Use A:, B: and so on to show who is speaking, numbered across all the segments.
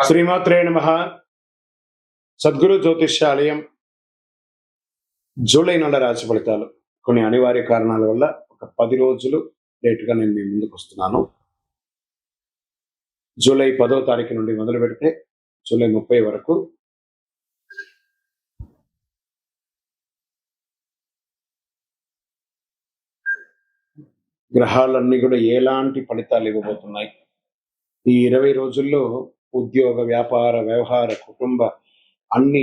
A: శ్రీమాత్రే నమః. సద్గురు జ్యోతిష్యాలయం జూలై నెల రాశి ఫలితాలు కొన్ని అనివార్య కారణాల వల్ల ఒక 10 రోజులు లేటుగా నేను మీ ముందుకు వస్తున్నాను. జూలై 10వ తారీఖు నుండి మొదలు పెడితే జూలై 30 వరకు గ్రహాలన్నీ కూడా ఎలాంటి ఫలితాలు ఇవ్వబోతున్నాయి, ఈ 20 రోజుల్లో ఉద్యోగ, వ్యాపార, వ్యవహార, కుటుంబ అన్ని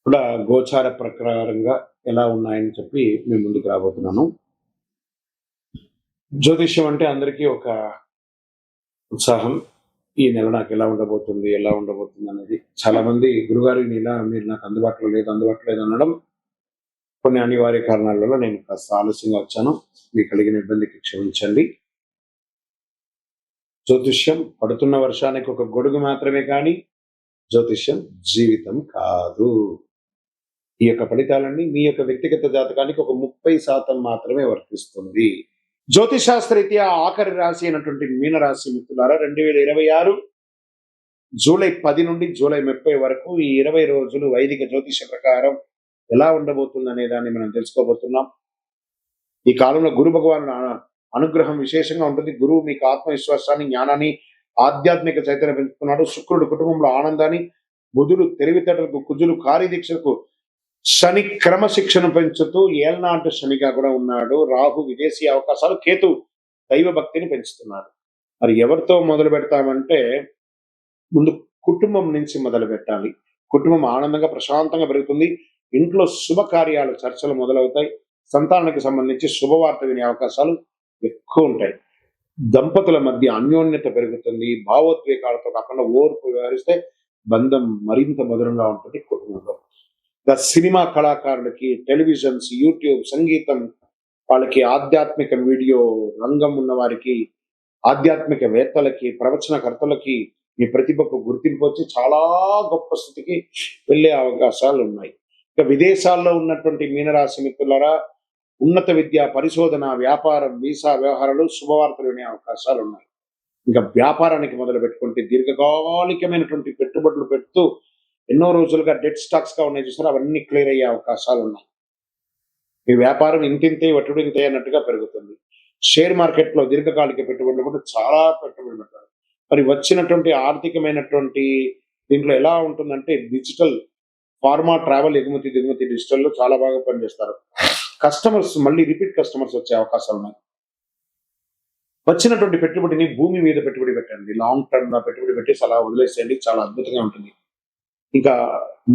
A: కూడా గోచార ప్రకారంగా ఎలా ఉన్నాయని చెప్పి మేము ముందుకు రాబోతున్నాను. జ్యోతిష్యం అంటే అందరికీ ఒక ఉత్సాహం. ఈ నెల నాకు ఎలా ఉండబోతుంది అనేది చాలా మంది గురుగారు ఈ నెల మీరు నాకు అందుబాటులో లేదు అనడం కొన్ని అనివార్య కారణాల వల్ల నేను కాస్త ఆలస్యంగా వచ్చాను. మీకు కలిగిన ఇబ్బందికి క్షమించండి. జ్యోతిష్యం పడుతున్న వర్షానికి ఒక గొడుగు మాత్రమే కానీ జ్యోతిష్యం జీవితం కాదు. ఈ యొక్క ఫలితాలన్నీ మీ యొక్క వ్యక్తిగత జాతకానికి ఒక 30% మాత్రమే వర్తిస్తుంది. జ్యోతిశాస్త్రరీత్యా ఆఖరి రాశి అయినటువంటి మీనరాశి మిత్రులారా, 2026 జూలై 10 నుండి జూలై 30 వరకు ఈ 20 రోజులు వైదిక జ్యోతిష ప్రకారం ఎలా ఉండబోతుంది అనే దాన్ని మనం తెలుసుకోబోతున్నాం. ఈ కాలంలో గురు భగవాను అనుగ్రహం విశేషంగా ఉంటుంది. గురువు మీకు ఆత్మవిశ్వాసాన్ని, జ్ఞానాన్ని, ఆధ్యాత్మిక చైతన్యం పెంచుతున్నాడు. శుక్రుడు కుటుంబంలో ఆనందాన్ని, బుధుడు తెలివితేటలకు, కుజులు కార్యదీక్షలకు, శని క్రమశిక్షణ పెంచుతూ ఏళ్నాటి శనిగా కూడా ఉన్నాడు. రాహు విదేశీ అవకాశాలు, కేతు దైవ భక్తిని పెంచుతున్నాడు. మరి ఎవరితో మొదలు పెడతామంటే ముందు కుటుంబం నుంచి మొదలు పెట్టాలి. కుటుంబం ఆనందంగా ప్రశాంతంగా పెరుగుతుంది. ఇంట్లో శుభకార్యాలు, చర్చలు మొదలవుతాయి. సంతానానికి సంబంధించి శుభవార్త వినే అవకాశాలు ఎక్కువ ఉంటాయి. దంపతుల మధ్య అన్యోన్యత పెరుగుతుంది. భావోద్వేగాలతో కాకుండా ఓర్పు వ్యవహరిస్తే బంధం మరింత మధురంగా ఉంటుంది కుటుంబంలో. సినిమా కళాకారులకి, టెలివిజన్స్, యూట్యూబ్, సంగీతం వాళ్ళకి, ఆధ్యాత్మిక వీడియో రంగం ఉన్న వారికి, ఆధ్యాత్మిక వేత్తలకి, ప్రవచనకర్తలకి మీ ప్రతిభకు గుర్తింపు వచ్చి చాలా గొప్ప స్థితికి వెళ్ళే అవకాశాలు ఉన్నాయి. ఇక విదేశాల్లో ఉన్నటువంటి మీనరాశి మిత్రులారా, ఉన్నత విద్య, పరిశోధన, వ్యాపారం, వీసా వ్యవహారాలు, శుభవార్తలు వినే అవకాశాలు ఉన్నాయి. ఇంకా వ్యాపారానికి మొదలు పెట్టుకుంటే దీర్ఘకాలికమైనటువంటి పెట్టుబడులు పెడుతూ ఎన్నో రోజులుగా డెడ్ స్టాక్స్ గా ఉన్నాయి చూసారు, అవన్నీ క్లియర్ అయ్యే అవకాశాలు ఉన్నాయి. ఈ వ్యాపారం ఇంతింతే వట్టుడు ఇంతే అన్నట్టుగా పెరుగుతుంది. షేర్ మార్కెట్ లో దీర్ఘకాలిక పెట్టుబడులు కూడా చాలా పెట్టుబడులు పెట్టారు. మరి వచ్చినటువంటి ఆర్థికమైనటువంటి దీంట్లో ఎలా ఉంటుందంటే డిజిటల్, ఫార్మా, ట్రావెల్, ఎగుమతి దిగుమతి డిజిటల్లో చాలా బాగా పనిచేస్తారు. కస్టమర్స్ మళ్ళీ రిపీట్ కస్టమర్స్ వచ్చే అవకాశాలు ఉన్నాయి. వచ్చినటువంటి పెట్టుబడిని భూమి మీద పెట్టుబడి పెట్టండి. లాంగ్ టర్మ్ గా పెట్టుబడి పెట్టేసి అలా వదిలేసేయండి, చాలా అద్భుతంగా ఉంటుంది. ఇంకా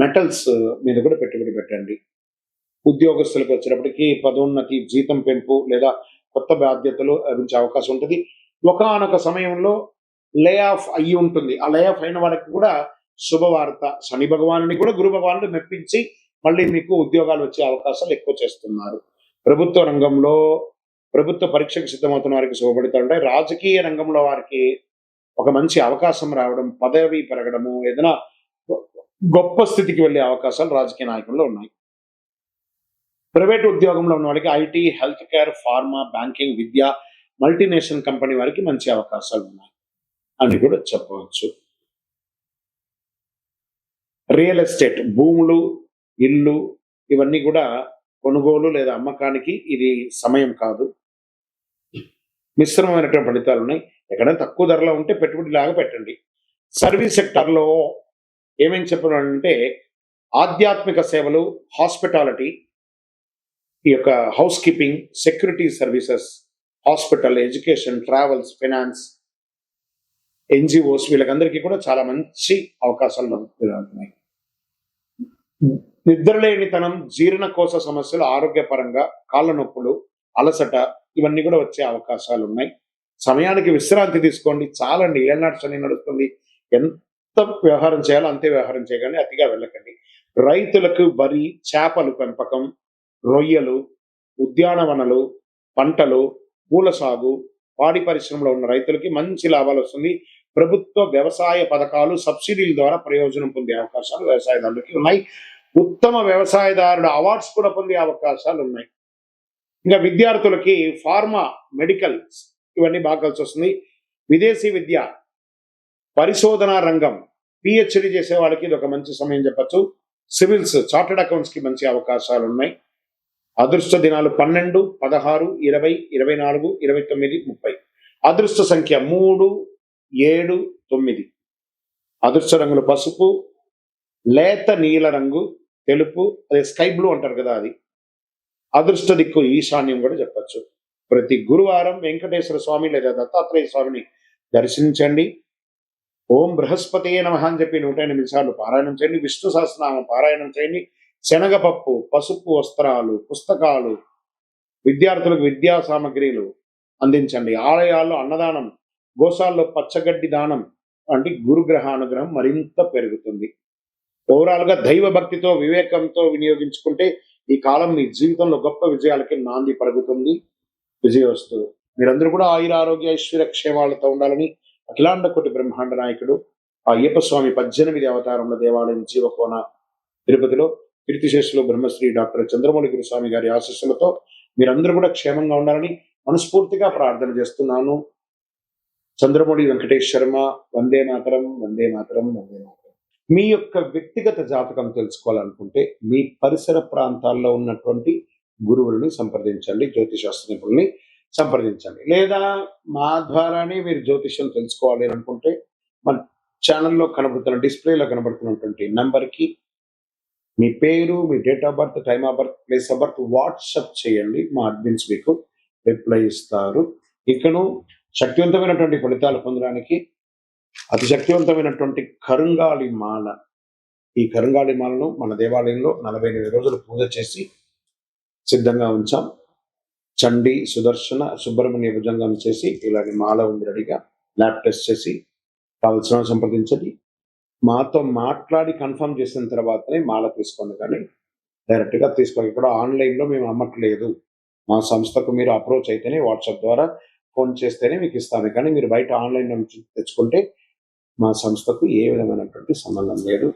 A: మెటల్స్ మీద కూడా పెట్టుబడి పెట్టండి. ఉద్యోగస్తులకు వచ్చేటప్పటికి పదోన్నతి, జీతం పెంపు లేదా కొత్త బాధ్యతలు లభించే అవకాశం ఉంటుంది. ఒకానొక సమయంలో లే ఆఫ్ అయ్యి ఉంటుంది. ఆ లే ఆఫ్ అయిన వాళ్ళకి కూడా శుభవార్త, శని భగవానుని కూడా గురు భగవానుడు మెప్పించి మళ్ళీ మీకు ఉద్యోగాలు వచ్చే అవకాశాలు ఎక్కువ చేస్తున్నారు. ప్రభుత్వ రంగంలో ప్రభుత్వ పరీక్షకు సిద్ధమవుతున్న వారికి శుభపడుతూ ఉంటాయి. రాజకీయ రంగంలో వారికి ఒక మంచి అవకాశం రావడం, పదవి పెరగడము, ఏదైనా గొప్ప స్థితికి వెళ్ళే అవకాశాలు రాజకీయ నాయకుల్లో ఉన్నాయి. ప్రైవేట్ ఉద్యోగంలో ఉన్న వాళ్ళకి IT, health care, pharma, banking, Vidya, multinational company వారికి మంచి అవకాశాలు ఉన్నాయి అని కూడా చెప్పవచ్చు. రియల్ ఎస్టేట్, భూములు, ఇల్లు ఇవన్నీ కూడా కొనుగోలు లేదా అమ్మకానికి ఇది సమయం కాదు. మిశ్రమమైనటువంటి ఫలితాలు ఉన్నాయి. ఎక్కడైనా తక్కువ ధరలో ఉంటే పెట్టుబడి లాగా పెట్టండి. సర్వీస్ సెక్టర్లో ఏమేం చెప్పాలంటే ఆధ్యాత్మిక సేవలు, హాస్పిటాలిటీ, ఈ యొక్క housekeeping, security services, hospital, education, travels, finance, NGOs వీళ్ళకందరికీ కూడా చాలా మంచి అవకాశాలు ఉన్నాయి. నిద్రలేనితనం, జీర్ణకోశ సమస్యలు, ఆరోగ్యపరంగా కాళ్ళ నొప్పులు, అలసట ఇవన్నీ కూడా వచ్చే అవకాశాలు ఉన్నాయి. సమయానికి విశ్రాంతి తీసుకోండి. చాలండి, ఏళ్ళనాటి శని నడుస్తుంది. ఎంత వ్యవహారం చేయాలో అంతే వ్యవహారం చేయకండి, అతిగా వెళ్ళకండి. రైతులకు వరి, చేపలు పెంపకం, రొయ్యలు, ఉద్యానవనలు, పంటలు, పూల సాగు, పాడి పరిశ్రమలో ఉన్న రైతులకి మంచి లాభాలు వస్తుంది. ప్రభుత్వ వ్యవసాయ పథకాలు, సబ్సిడీల ద్వారా ప్రయోజనం పొందే అవకాశాలు వ్యవసాయదారులకి ఉన్నాయి. ఉత్తమ వ్యవసాయదారుడు అవార్డ్స్ కూడా పొందే అవకాశాలు ఉన్నాయి. ఇంకా విద్యార్థులకి ఫార్మా, మెడికల్ ఇవన్నీ బాగా కలిసి వస్తుంది. విదేశీ విద్య, పరిశోధనా రంగం పిహెచ్డి చేసే వాళ్ళకి ఇది ఒక మంచి సమయం చెప్పచ్చు. సివిల్స్, చార్టెడ్ అకౌంట్స్ కి మంచి అవకాశాలు ఉన్నాయి. అదృష్ట దినాలు 12, 16, 20, 24, 29, 30. అదృష్ట సంఖ్య 3, 7, 9. అదృష్ట రంగులు పసుపు, లేత నీల రంగు, తెలుపు, అదే స్కై బ్లూ అంటారు కదా అది. అదృష్ట దిక్కు ఈశాన్యం కూడా చెప్పచ్చు. ప్రతి గురువారం వెంకటేశ్వర స్వామి లేదా దత్తాత్రేయ స్వామిని దర్శించండి. ఓం బృహస్పతియే నమః అని చెప్పి 108 సార్లు పారాయణం చేయండి. విష్ణు సహస్రనామం పారాయణం చేయండి. శనగపప్పు, పసుపు వస్త్రాలు, పుస్తకాలు, విద్యార్థులకు విద్యా సామగ్రిలు అందించండి. ఆలయాల్లో అన్నదానం, గోశాల్లో పచ్చగడ్డి దానం అంటే గురుగ్రహ అనుగ్రహం మరింత పెరుగుతుంది. ఓవరాల్ గా దైవ భక్తితో, వివేకంతో వినియోగించుకుంటే ఈ కాలం మీ జీవితంలో గొప్ప విజయాలకి నాంది పలుకుతుంది. విజయవస్తు. మీరందరూ కూడా ఆయుర ఆరోగ్య ఐశ్వర్య క్షేమాలతో ఉండాలని అఖిలాండ కోటి బ్రహ్మాండ నాయకుడు ఆ అయ్యప్ప స్వామి 18 అవతారముల దేవాలయం జీవకోన తిరుపతిలో కీర్తిశేషులు బ్రహ్మశ్రీ డాక్టర్ చంద్రమౌళి గురుస్వామి గారి ఆశీస్సులతో మీరందరూ కూడా క్షేమంగా ఉండాలని మనస్ఫూర్తిగా ప్రార్థన చేస్తున్నాను. చంద్రమౌళి వెంకటేష్ శర్మ. వందే మాతరం, వందే మాతరం, వందే మాతరం. మీ యొక్క వ్యక్తిగత జాతకం తెలుసుకోవాలనుకుంటే మీ పరిసర ప్రాంతాల్లో ఉన్నటువంటి గురువుల్ని సంప్రదించండి, జ్యోతిశాస్త్ర నిపుణుల్ని సంప్రదించండి. లేదా మా ద్వారానే మీరు జ్యోతిష్యం తెలుసుకోవాలి అనుకుంటే మన ఛానల్లో కనబడుతున్న డిస్ప్లేలో కనబడుతున్నటువంటి నంబర్కి మీ పేరు, మీ date of birth, time of birth, place of birth WhatsApp చేయండి. మా అడ్మిన్స్ మీకు రిప్లై ఇస్తారు. ఇకను శక్తివంతమైనటువంటి ఫలితాలు పొందడానికి అతి శక్తివంతమైనటువంటి కరుంగాళి మాల, ఈ కరుంగాళి మాలను మన దేవాలయంలో 48 రోజులు పూజ చేసి సిద్ధంగా ఉంచాం. చండి, సుదర్శన, సుబ్రహ్మణ్య భుజంగం చేసి ఇలాంటి మాల ఉంది రెడీగా. ల్యాబ్ టెస్ట్ చేసి కావలసిన సంప్రదించండి. మాతో మాట్లాడి కన్ఫర్మ్ చేసిన తర్వాతనే మాల తీసుకోండి, కానీ డైరెక్ట్గా తీసుకోండి. ఇక్కడ ఆన్లైన్లో మేము అమ్మట్లేదు. మా సంస్థకు మీరు అప్రోచ్ అయితేనే, వాట్సాప్ ద్వారా ఫోన్ చేస్తేనే మీకు ఇస్తాము. కానీ మీరు బయట ఆన్లైన్ నుంచి తెచ్చుకుంటే మా సంస్థకు ఏ విధమైనటువంటి సంబంధం లేదు.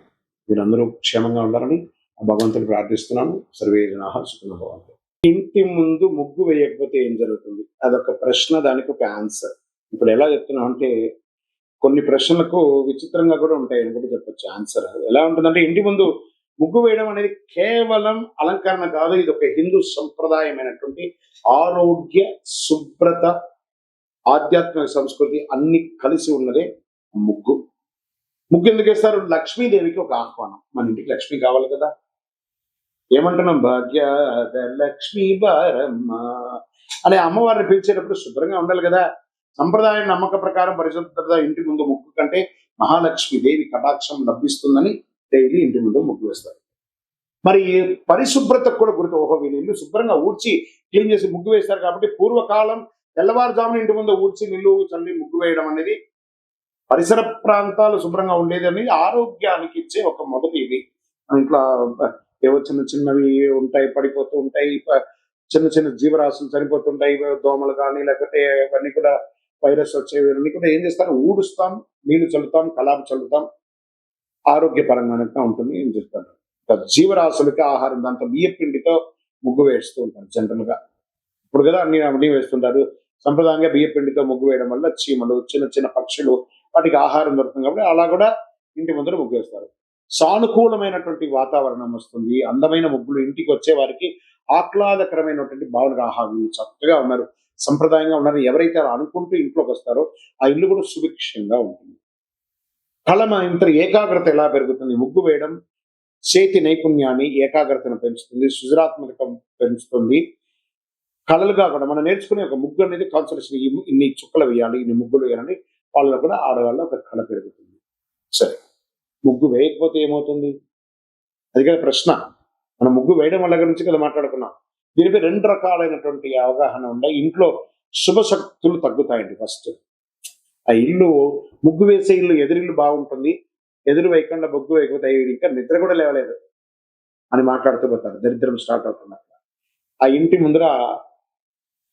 A: మీరందరూ క్షేమంగా ఉండాలని భగవంతుని ప్రార్థిస్తున్నాను. సర్వే జనాః సుఖినో భవంతు. ఇంటి ముందు ముగ్గు వేయకపోతే ఏం జరుగుతుంది? అదొక ప్రశ్న, దానికి ఒక ఆన్సర్. ఇప్పుడు ఎలా చెప్తున్నాం అంటే కొన్ని ప్రశ్నలకు విచిత్రంగా కూడా ఉంటాయని కూడా చెప్పొచ్చు ఆన్సర్. ఎలా ఉంటుందంటే ఇంటి ముందు ముగ్గు వేయడం అనేది కేవలం అలంకరణ కాదు. ఇది ఒక హిందూ సంప్రదాయమైనటువంటి ఆరోగ్య, శుభ్రత, ఆధ్యాత్మిక సంస్కృతి అన్ని కలిసి ఉన్నదే ముగ్గు. ముగ్గు ఎందుకు వేస్తారు? లక్ష్మీదేవికి ఒక ఆహ్వానం. మన ఇంటికి లక్ష్మి కావాలి కదా. ఏమంటున్నాం? భాగ్యాద లక్ష్మీ బారమ్మ అనే అమ్మవారిని పిలిచేటప్పుడు శుభ్రంగా ఉండాలి కదా. సంప్రదాయ నమ్మక ప్రకారం పరిశుభ్రత ఇంటి ముందు ముగ్గు కంటే మహాలక్ష్మి దేవి కటాక్షం లభిస్తుందని డైలీ ఇంటి ముందు ముగ్గు వేస్తారు. మరి పరిశుభ్రతకు కూడా గుర్తు. ఓహో, వీళ్ళు ఇల్లు శుభ్రంగా ఊడ్చి క్లీన్ చేసి ముగ్గు వేస్తారు కాబట్టి పూర్వకాలం తెల్లవారుజామున ఇంటి ముందు ఊడ్చి నిల్లు చల్లి ముగ్గు వేయడం అనేది పరిసర ప్రాంతాలు శుభ్రంగా ఉండేది అనేది ఆరోగ్యానికి ఇచ్చే ఒక మొదటి ఇది. ఇంట్లో ఏవో చిన్న చిన్నవి ఉంటాయి, పడిపోతూ ఉంటాయి, చిన్న చిన్న జీవరాశులు చనిపోతుంటాయి, దోమలు కానీ లేకపోతే ఇవన్నీ కూడా వైరస్ వచ్చేవి అన్నీ కూడా ఏం చేస్తారు? ఊడుస్తాం, నీళ్లు చల్లుతాం, కలాపు చల్లుతాం, ఆరోగ్యపరంగా ఉంటుంది. ఏం చేస్తారు? జీవరాశులకి ఆహారం, దాంతో బియ్య పిండితో ముగ్గు వేస్తూ ఉంటారు జనరల్ గా. ఇప్పుడు కదా అన్ని వేస్తుంటారు. సంప్రదాయంగా బియ్య పిండితో ముగ్గు వేయడం వల్ల చీమలు, చిన్న చిన్న పక్షులు, వాటికి ఆహారం దొరుకుతుంది కాబట్టి అలా కూడా ఇంటి ముందర ముగ్గు వేస్తారు. సానుకూలమైనటువంటి వాతావరణం వస్తుంది. అందమైన ముగ్గులు ఇంటికి వచ్చే వారికి ఆహ్లాదకరమైనటువంటి భావన. ఆహా, చక్కగా ఉన్నారు, సంప్రదాయంగా ఉన్నారు, ఎవరైతే అలా అనుకుంటూ ఇంట్లోకి వస్తారో ఆ ఇల్లు కూడా సుభిక్షంగా ఉంటుంది. ఇంత ఏకాగ్రత ఎలా పెరుగుతుంది? ముగ్గు వేయడం చేతి నైపుణ్యాన్ని, ఏకాగ్రతను పెంచుతుంది, సృజనాత్మకత పెంచుతుంది. కళలుగా కూడా మనం నేర్చుకునే ఒక ముగ్గు అనేది కాన్సన్ట్రేషన్, ఇన్ని చుక్కలు వేయాలి, ఇన్ని ముగ్గులు వేయాలని వాళ్ళలో కూడా ఆడవాళ్ళ ఒక కళ పెరుగుతుంది. సరే, ముగ్గు వేయకపోతే ఏమవుతుంది? అది కదా ప్రశ్న. మనం ముగ్గు వేయడం వల్ల గురించి కదా మాట్లాడుకున్నాం. దీనిపై 2 రకాలైనటువంటి అవగాహన ఉన్నాయి. ఇంట్లో శుభశక్తులు తగ్గుతాయండి. ఫస్ట్, ఆ ఇల్లు ముగ్గు వేసే ఇల్లు, ఎదురిల్లు బాగుంటుంది, ఎదురు వేయకుండా ముగ్గు వేయకపోతే ఇంకా నిద్ర కూడా లేవలేదు అని మాట్లాడుతూ పోతారు. దరిద్రం స్టార్ట్ అవుతుంది. ఆ ఇంటి ముందర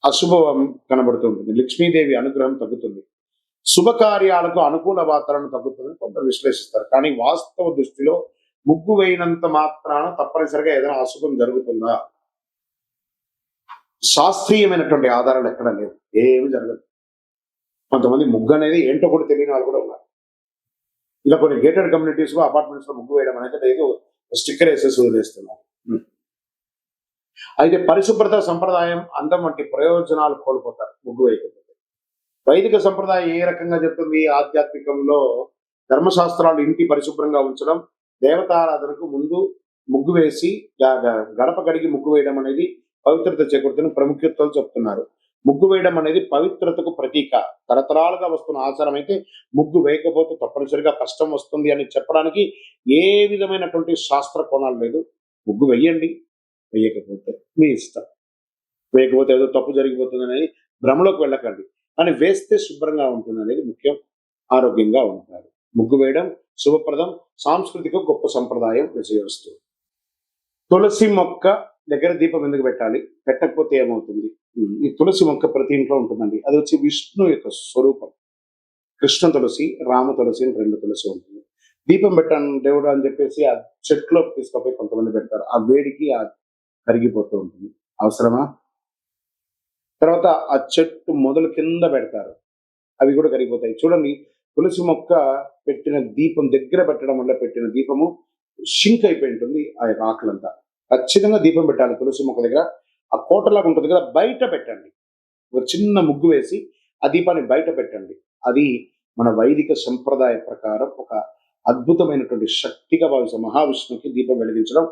A: అశుభం కనబడుతూ ఉంటుంది. లక్ష్మీదేవి అనుగ్రహం తగ్గుతుంది. శుభకార్యాలకు అనుకూల వాతావరణం తగ్గుతుందని కొందరు విశ్లేషిస్తారు. కానీ వాస్తవ దృష్టిలో ముగ్గు వేయినంత మాత్రాన తప్పనిసరిగా ఏదైనా అశుభం జరుగుతుందా? శాస్త్రీయమైనటువంటి ఆధారాలు ఎక్కడ లేవు, ఏమి జరగదు. కొంతమంది ముగ్గు అనేది ఏంటో కూడా తెలియని వాళ్ళు కూడా ఉన్నారు. ఇలా కొన్ని గేటెడ్ కమ్యూనిటీస్ లో అపార్ట్మెంట్స్ లో ముగ్గు వేయడం అనేది లేదు, స్టిక్కర్ వేసేసి వదిలేస్తున్నారు. అయితే పరిశుభ్రత సంప్రదాయం అందం వంటి ప్రయోజనాలు కోల్పోతారు ముగ్గు వేయకపోతే. వైదిక సంప్రదాయం ఏ రకంగా చెప్తుంది? ఆధ్యాత్మికంలో ధర్మశాస్త్రాలు ఇంటి పరిశుభ్రంగా ఉంచడం, దేవతారాధనకు ముందు ముగ్గు వేసి గడప కడిగి ముగ్గు వేయడం అనేది పవిత్రత చేకూరుతున్న ప్రాముఖ్యతలు చెప్తున్నారు. ముగ్గు వేయడం అనేది పవిత్రతకు ప్రతీక. తరతరాలుగా వస్తున్న ఆచారం అయితే ముగ్గు వేయకపోతే తప్పనిసరిగా కష్టం వస్తుంది అని చెప్పడానికి ఏ విధమైనటువంటి శాస్త్ర కోణాలు లేదు. ముగ్గు వెయ్యండి, వేయకపోతే మీ ఇష్టం. వేయకపోతే ఏదో తప్పు జరిగిపోతుంది అనేది భ్రమలోకి వెళ్ళకండి. కానీ వేస్తే శుభ్రంగా ఉంటుంది అనేది ముఖ్యం. ఆరోగ్యంగా ఉంటారు. ముగ్గు వేయడం శుభప్రదం, సాంస్కృతిక గొప్ప సంప్రదాయం విజయవస్తు. తులసి మొక్క దగ్గర దీపం ఎందుకు పెట్టాలి? పెట్టకపోతే ఏమవుతుంది? ఈ తులసి మొక్క ప్రతి ఇంట్లో ఉంటుందండి. అది వచ్చి విష్ణు యొక్క స్వరూపం. కృష్ణ తులసి, రామ తులసి అని 2 తులసి ఉంటుంది. దీపం పెట్టాను దేవుడు అని చెప్పేసి ఆ చెట్లోకి తీసుకుపోయి కొంతమంది పెడతారు. ఆ వేడికి ఆ కరిగిపోతూ ఉంటుంది. అవసరమా? తర్వాత ఆ చెట్టు మొదలు కింద పెడతారు, అవి కూడా కరిగిపోతాయి. చూడండి, తులసి మొక్క పెట్టిన దీపం దగ్గర పెట్టడం వల్ల పెట్టిన దీపము షింక్ అయిపోయి ఉంటుంది. ఆ యొక్క ఆకులంతా ఖచ్చితంగా దీపం పెట్టాలి తులసి మొక్క దగ్గర. ఆ కోటలాగా ఉంటుంది కదా, బయట పెట్టండి. ఒక చిన్న ముగ్గు వేసి ఆ దీపాన్ని బయట పెట్టండి. అది మన వైదిక సంప్రదాయ ప్రకారం ఒక అద్భుతమైనటువంటి శక్తిగా భావిస్తాం. మహావిష్ణువుకి దీపం వెలిగించడం.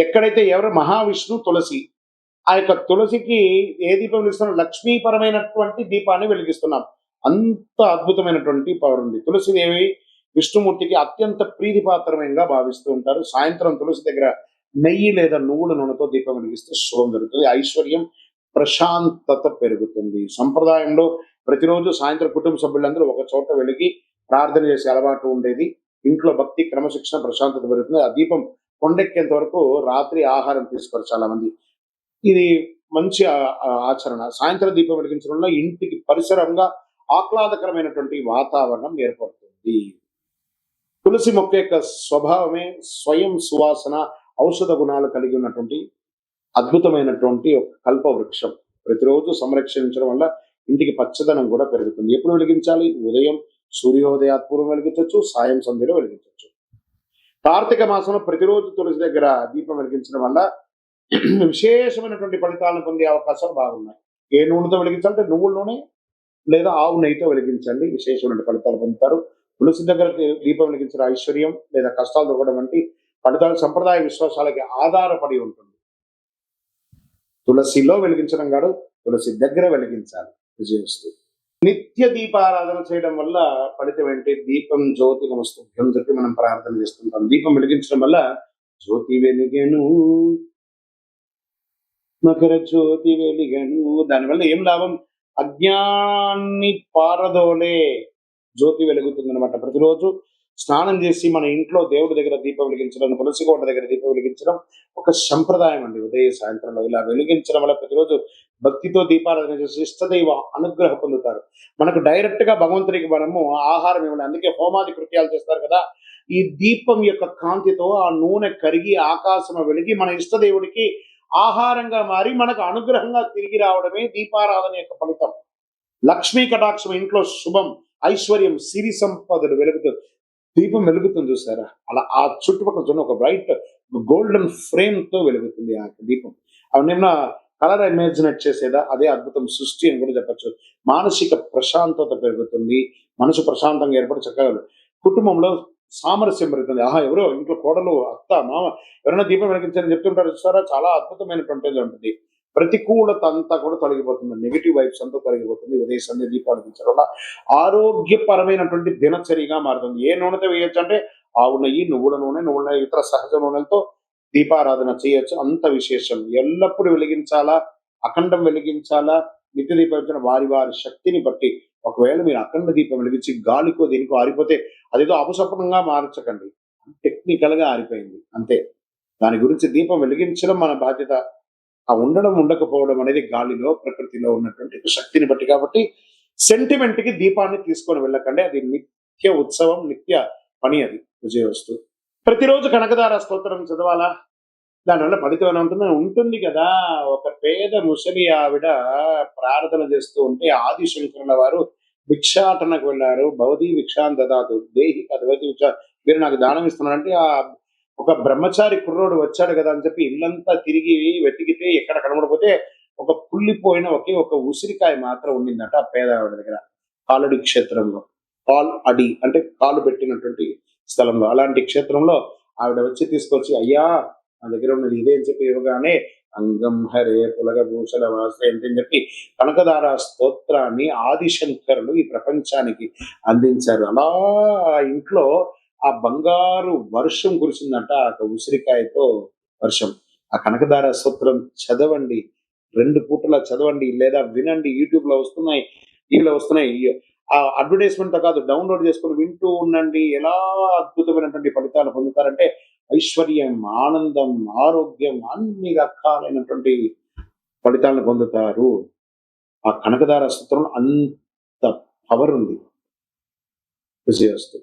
A: ఎక్కడైతే ఎవరు మహావిష్ణు తులసి, ఆ యొక్క తులసికి ఏ దీపం వెలిగిస్తున్నాం? లక్ష్మీపరమైనటువంటి దీపాన్ని వెలిగిస్తున్నాం. అంత అద్భుతమైనటువంటి పవర్ ఉంది. తులసిదేవి విష్ణుమూర్తికి అత్యంత ప్రీతిపాత్రమైనగా భావిస్తూ ఉంటారు. సాయంత్రం తులసి దగ్గర నెయ్యి లేదా నువ్వుల నూనెతో దీపం వెలిగిస్తే శుభం జరుగుతుంది. ఐశ్వర్యం, ప్రశాంతత పెరుగుతుంది. సంప్రదాయంలో ప్రతిరోజు సాయంత్రం కుటుంబ సభ్యులందరూ ఒక చోట వెలిగి ప్రార్థన చేసే అలవాటు ఉండేది. ఇంట్లో భక్తి, క్రమశిక్షణ, ప్రశాంతత పెరుగుతుంది. ఆ దీపం కొండెక్కేంత వరకు రాత్రి ఆహారం తీసుకోరు చాలా మంది. ఇది మంచి ఆచరణ. సాయంత్రం దీపం వెలిగించడం వల్ల ఇంటికి పరిసరంగా ఆహ్లాదకరమైనటువంటి వాతావరణం ఏర్పడుతుంది. తులసి మొక్క యొక్క స్వభావమే స్వయం సువాసన, ఔషధ గుణాలు కలిగి ఉన్నటువంటి అద్భుతమైనటువంటి ఒక కల్ప వృక్షం. ప్రతిరోజు సంరక్షించడం వల్ల ఇంటికి పచ్చదనం కూడా పెరుగుతుంది. ఎప్పుడు వెలిగించాలి? ఉదయం సూర్యోదయాత్పూర్వం వెలిగించవచ్చు, సాయం సంధ్యలో వెలిగించవచ్చు. కార్తీక మాసంలో ప్రతిరోజు తులసి దగ్గర దీపం వెలిగించడం వల్ల విశేషమైనటువంటి ఫలితాలను పొందే అవకాశాలు బాగున్నాయి. ఏ నూనెతో వెలిగించాలంటే నువ్వుల నూనె లేదా ఆవు నెయ్యితో వెలిగించండి, విశేషమైన ఫలితాలు పొందుతారు. తులసి దగ్గర దీపం వెలిగించిన ఐశ్వర్యం లేదా కష్టాలు దొరకడం వంటి ఫలితాలు సంప్రదాయ విశ్వాసాలకి ఆధారపడి ఉంటుంది. తులసిలో వెలిగించడం కాదు, తులసి దగ్గర వెలిగించాలి. విజయవస్తు. నిత్య దీపారాధన చేయడం వల్ల ఫలితం ఏంటి? దీపం జ్యోతి నమస్తుభ్యం చెప్పి మనం ప్రార్థన చేస్తుంటాం. దీపం వెలిగించడం వల్ల జ్యోతి వెలిగెను, మకర జ్యోతి వెలిగెను. దానివల్ల ఏం లాభం? అజ్ఞాన్ని పారదోలే జ్యోతి వెలుగుతుంది అనమాట. ప్రతిరోజు స్నానం చేసి మన ఇంట్లో దేవుడి దగ్గర దీపం వెలిగించడం, తులసి కోట దగ్గర దీపం వెలిగించడం ఒక సంప్రదాయం అండి. ఉదయ సాయంత్రంలో ఇలా వెలిగించడం వల్ల ప్రతిరోజు భక్తితో దీపారాధన చేసి ఇష్టదైవ అనుగ్రహం పొందుతారు. మనకు డైరెక్ట్ గా భగవంతుడికి మనము ఆహారం ఇవ్వండి. అందుకే హోమాది కృత్యాలు చేస్తారు కదా. ఈ దీపం యొక్క కాంతితో ఆ నూనె కరిగి ఆకాశం వెలిగి మన ఇష్టదేవుడికి ఆహారంగా మారి మనకు అనుగ్రహంగా తిరిగి రావడమే దీపారాధన యొక్క ఫలితం. లక్ష్మీ కటాక్షం, ఇంట్లో శుభం, ఐశ్వర్యం, సిరి సంపదలు వెలుగుతుంది. దీపం వెలుగుతుంది చూసారా, అలా ఆ చుట్టుపక్కల చూడండి, ఒక బ్రైట్ గోల్డెన్ ఫ్రేమ్ తో వెలుగుతుంది ఆ దీపం. అవన్నీ కలర్ ఇమాజినేట్ చేసేదా, అదే అద్భుతం సృష్టి అని కూడా చెప్పచ్చు. మానసిక ప్రశాంతత పెరుగుతుంది, మనసు ప్రశాంతంగా ఏర్పడి చక్కగా కుటుంబంలో సామరస్యం పెరుగుతుంది. ఎవరో ఇంట్లో కోడలు, అత్త, మామ ఎవరైనా దీపం వెలిగించారని చెప్తుంటారు చూసారా, చాలా అద్భుతమైనటువంటిది ఉంటుంది. ప్రతికూలత అంతా కూడా తొలగిపోతుంది, నెగిటివ్ వైబ్స్ అంతా తొలగిపోతుంది. ఉదయ సంధ్య దీపాలు వెలిగించడం వల్ల ఆరోగ్యపరమైనటువంటి దినచర్యగా మారుతుంది. ఏ నూనెతో వేయొచ్చు అంటే ఆవు నెయ్యి, నువ్వుల నూనె, ఇతర సహజ నూనెలతో దీపారాధన చేయొచ్చు. అంత విశేషం. ఎల్లప్పుడూ వెలిగించాలా, అఖండం వెలిగించాలా, నిత్య దీపం వారి వారి శక్తిని బట్టి. ఒకవేళ మీరు అఖండ దీపం వెలిగించి గాలికో దీనికో ఆరిపోతే అదేదో అపశకునంగా మార్చకండి. టెక్నికల్ గా ఆరిపోయింది అంతే. దాని గురించి దీపం వెలిగించడం మన బాధ్యత. ఆ ఉండడం ఉండకపోవడం అనేది గాలిలో, ప్రకృతిలో ఉన్నటువంటి శక్తిని బట్టి. కాబట్టి సెంటిమెంట్ కి దీపాన్ని తీసుకొని వెళ్ళకండి. అది నిత్య ఉత్సవం, నిత్య పని. అది విజయవస్తు. ప్రతిరోజు కనకదార స్తోత్రం చదవాలా? దానివల్ల ఫలితం ఏమైనా ఉంటుంది కదా. ఒక పేద ముసలి ఆవిడ ప్రార్థన చేస్తూ ఉంటే ఆదిశంకరుల వారు భిక్షాటనకు వెళ్ళారు. భవతి భిక్షాం దదాతు దేహి కదవతి భిక్ష, మీరు నాకు దానం ఇస్తున్నారంటే ఒక బ్రహ్మచారి కుర్రోడు వచ్చాడు కదా అని చెప్పి ఇల్లంతా తిరిగి వెతికితే ఎక్కడ కనబడకపోతే ఒక కుళ్ళిపోయిన ఒకే ఒక ఉసిరికాయ మాత్రం ఉండిందట ఆ పేదవాడి దగ్గర, కాలడి క్షేత్రంలో. కాల్ అడి అంటే కాలు పెట్టినటువంటి స్థలంలో, అలాంటి క్షేత్రంలో ఆవిడ వచ్చి తీసుకొచ్చి, అయ్యా నా దగ్గర ఉన్నది ఇదే అని చెప్పి ఇవ్వగానే, అంగం హరే పులగ భూషణ వాసే అని చెప్పి కనకదార స్తోత్రాన్ని ఆదిశంకరులు ఈ ప్రపంచానికి అందించారు. అలా ఆ ఇంట్లో ఆ బంగారు వర్షం కురిసిందంట, ఆ ఉసిరికాయతో వర్షం. ఆ కనకదార స్తోత్రం చదవండి, 2 పూటలా చదవండి లేదా వినండి. యూట్యూబ్‌లో వస్తున్నాయి, టీవీలో వస్తున్నాయి. ఆ అడ్వర్టైజ్‌మెంట్‌తో కాదు, డౌన్‌లోడ్ చేసుకొని వింటూ ఉండండి. ఎలా అద్భుతమైనటువంటి ఫలితాలు పొందుతారంటే ఐశ్వర్యం, ఆనందం, ఆరోగ్యం అన్ని రకాలైనటువంటి ఫలితాలను పొందుతారు. ఆ కనకదార స్తోత్రంలో అంత పవర్ ఉంది. విజయోస్తు.